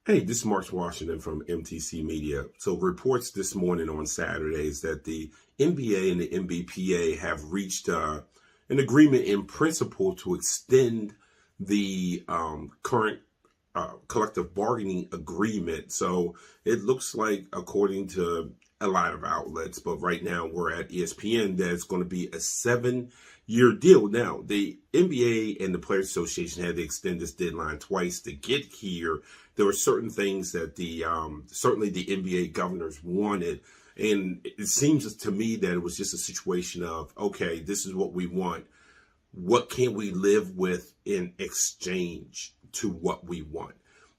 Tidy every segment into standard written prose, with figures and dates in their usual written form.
Hey, this is Mark Washington from MTC Media. So reports this morning on Saturdays that the NBA and the NBPA have reached an agreement in principle to extend the current collective bargaining agreement. So it looks like, according to a lot of outlets, but right now we're at ESPN, that it's going to be a 7-year deal. Now, the NBA and the Players Association had to extend this deadline twice to get here. There were certain things that certainly the NBA governors wanted. And it seems to me that it was just a situation of, okay, this is what we want. What can we live with in exchange to what we want?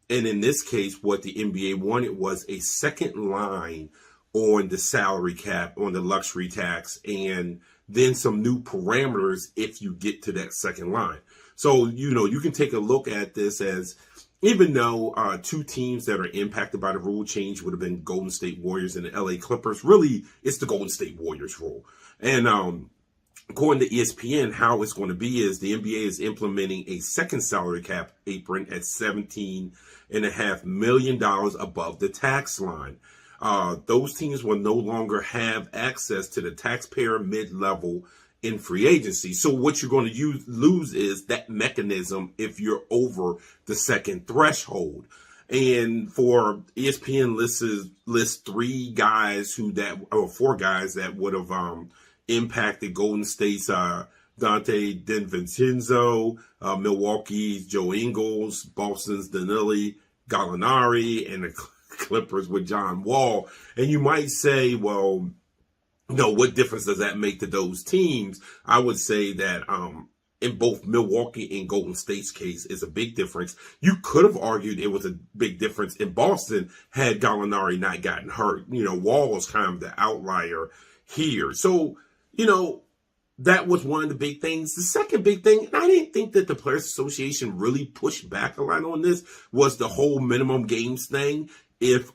And in this case, what the NBA wanted was a second line on the salary cap, on the luxury tax, and then some new parameters if you get to that second line. So, you can take a look at this as, even though two teams that are impacted by the rule change would have been Golden State Warriors and the LA Clippers, really, it's the Golden State Warriors rule. And according to ESPN, how it's going to be is the NBA is implementing a second salary cap apron at $17.5 million above the tax line. Those teams will no longer have access to the taxpayer mid-level in free agency. So what you're going to lose is that mechanism if you're over the second threshold. And for ESPN lists four guys that would have impacted Golden State's Dante DiVincenzo, Milwaukee's Joe Ingles, Boston's Danilo Gallinari, and the Clippers with John Wall. And you might say, well, what difference does that make to those teams? I would say that in both Milwaukee and Golden State's case is a big difference. You could have argued it was a big difference in Boston had Gallinari not gotten hurt. Wall was kind of the outlier here. So, that was one of the big things. The second big thing, and I didn't think that the Players Association really pushed back a lot on this, was the whole minimum games thing. If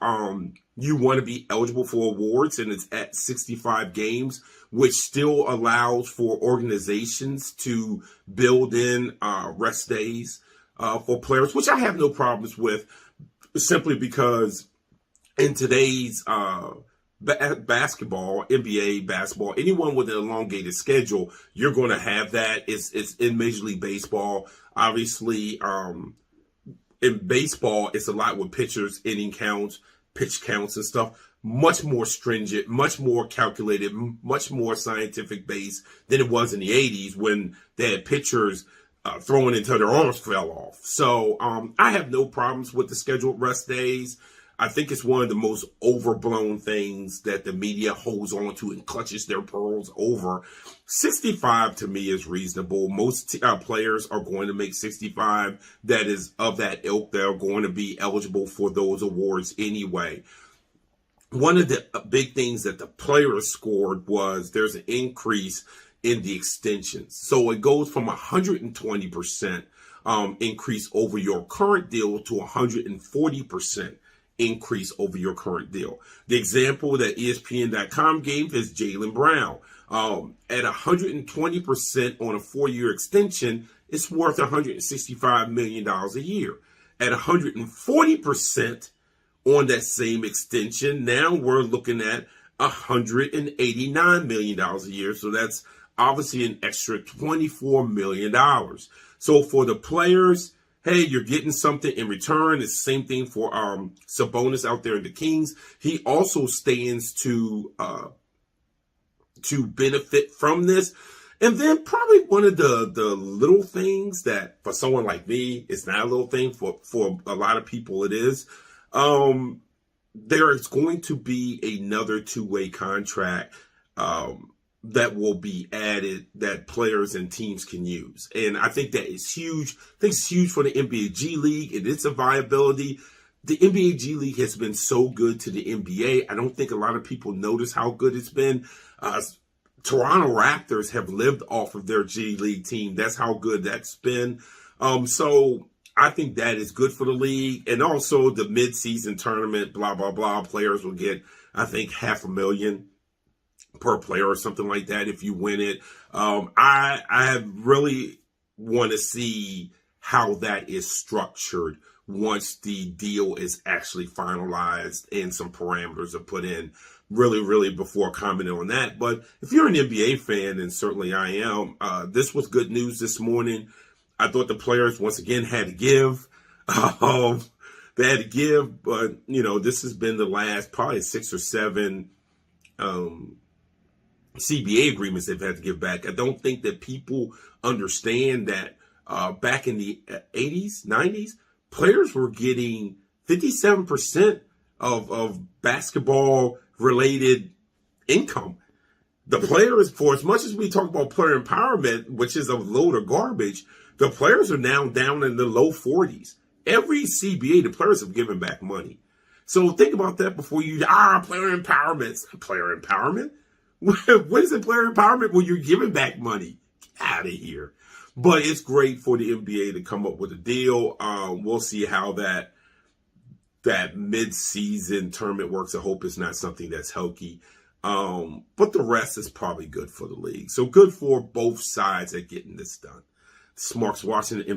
you want to be eligible for awards and it's at 65 games, which still allows for organizations to build in rest days for players, which I have no problems with, simply because in today's basketball, NBA basketball, anyone with an elongated schedule, you're going to have that. It's in Major League Baseball. Obviously, in baseball, it's a lot with pitchers, inning counts, pitch counts and stuff. Much more stringent, much more calculated, much more scientific based than it was in the 80s when they had pitchers throwing until their arms fell off. So I have no problems with the scheduled rest days. I think it's one of the most overblown things that the media holds on to and clutches their pearls over. 65 to me is reasonable. Most players are going to make 65. That is of that ilk. They're going to be eligible for those awards anyway. One of the big things that the players scored was there's an increase in the extensions. So it goes from 120% increase over your current deal to 140% increase over your current deal. The example that ESPN.com gave is Jaylen Brown. At 120% on a 4-year extension, it's worth $165 million a year. At 140% on that same extension, now we're looking at $189 million a year. So that's obviously an extra $24 million. So for the players, hey, you're getting something in return. It's the same thing for Sabonis out there in the Kings. He also stands to benefit from this. And then probably one of the little things that for someone like me, it's not a little thing. For a lot of people, it is. There is going to be another two-way contract that will be added that players and teams can use. And I think that is huge. I think it's huge for the NBA G League and its viability. The NBA G League has been so good to the NBA. I don't think a lot of people notice how good it's been. Toronto Raptors have lived off of their G League team. That's how good that's been. So I think that is good for the league. And also the mid-season tournament, blah, blah, blah. Players will get, I think, $500,000 per player or something like that if you win it. I really want to see how that is structured once the deal is actually finalized and some parameters are put in. Really before commenting on that. But if you're an NBA fan, and certainly I am, this was good news this morning. I thought the players once again had to give. They had to give, but this has been the last probably 6 or 7 CBA agreements they've had to give back. I don't think that people understand that back in the 80s, 90s, players were getting 57% of basketball related income. The players, for as much as we talk about player empowerment, which is a load of garbage, the players are now down in the low 40s. Every CBA, the players have given back money. So think about that before you, player empowerment. It's not player empowerment. What is it, player empowerment when you're giving back money? Get out of here. But it's great for the NBA to come up with a deal. We'll see how that mid-season tournament works. I hope it's not something that's hokey. But the rest is probably good for the league. So good for both sides at getting this done. This is Marcus Washington.